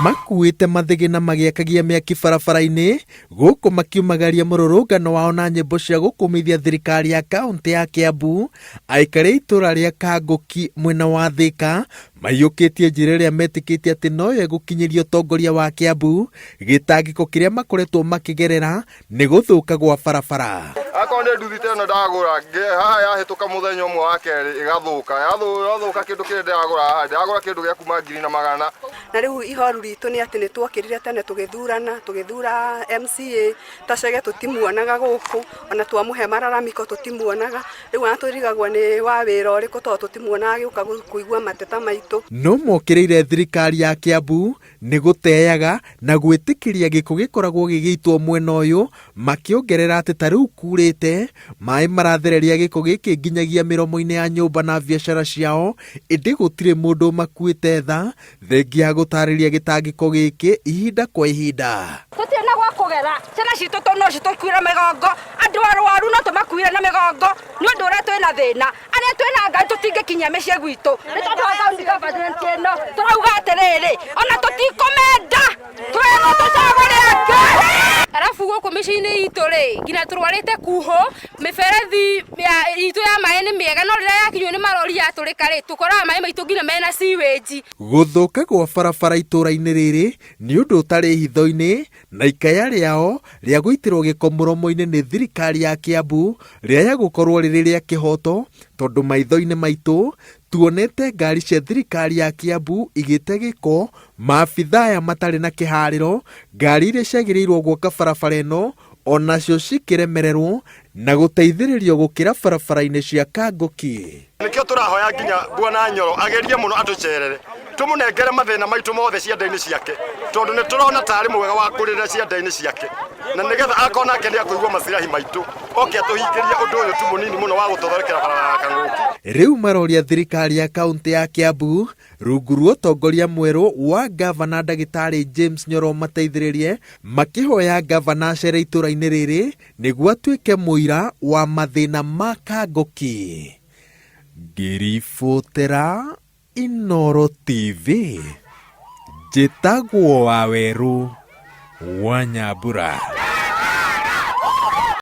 makuite mathigina magiakagia miaki barabara-ini guku makiumagaria mururungano wao na nyimbo cia gukumithia thirikari ya kaunti ya Kiambu. Aikari itura ria Kanguki mwena wa Thika maiyukitie njira iria metikitie ati no yegukinyiria utongoria wa Kiambu gitangiko kiria makoretwo makigerera ni guthuka gwa barabara. Akonde nduthite no ndagura haha yahituka muthenya umwe wa keri igathuka kindu kiri ndagura kindu gia kuma 2,000 na riu ihoru ritu ni ati ni twokirire tene tugithura MCA tacege tutimuonaga guku ona twamuhe mararamiko tutimuonaga riu anaturigagwa ni wa wira uriku to tutimuonaga giuka kuigua mateta maitu no mokiriire thirikari ya Kiambu ni guteyaga na gwitikiria giko gikoragwo gigitwo mwena uyu makiongerera ati tariu kurite mai marathereria giko giki nginyagia miromo-ini ya nyumba na biashara ciao indi gutire mundu makuite tha thengia gutariria gitangiko giki ihinda kwa ihinda. Tutina gwa kugera ciana citu no citukwira migongo andu arwaru no tumakwire na migongo ni undu uria twina thina aria twina ngai tutingikinya micii gwitu ni tondu wa county government ino turauga atiriri ona tutikomenda twena tucagure ngai. Arafu guku micii-ini itu ri ngina turwarite kuho miberethi itu ya mai ni miega no riria yakinywo ni marori yaturika ri tukoraga mai maitu ngina mena sewage. Guthuka gwa barabara itura-ini riri ni undu utari hitho-ini na ikaya riao ria guitirwo giko muromo-ini ni thirikari ya Kiambu ria yagukorwo riri ria kihoto tondu maitho-ini maitu tuonete ngari cia thirikari ya Kiambu igite giko maabitha aya matari na kihariro ngari iria ciagiriirwo guoka barabara ino onacio cikiremererwo na guteithiririo gukira barabara-ini cia Kanguki. Nikio turahoya nginya Bwana Nyoro agerie muno atucerere tumunengere mathina maitu mothe cianda-ini ciake tondu ni turona tari mwega wa kurira cianda-ini ciake na nigetha akona kene akuigwa macirahi maitu oke atuhingiria undu uyu tu munini muno wa gutothorokera barabara ya Kanguki. Riu maroria thirikari ya kaunti ya Kiambu rungu rwa utongoria mweru wa gavana Ndagitari James Nyoro mateithiririe makihoya gavana cere itura-ini riri niguo atuike muira wa mathina ma Kanguki. Ngiribotera Inooro TV njitagwo Waweru wa Nyambura.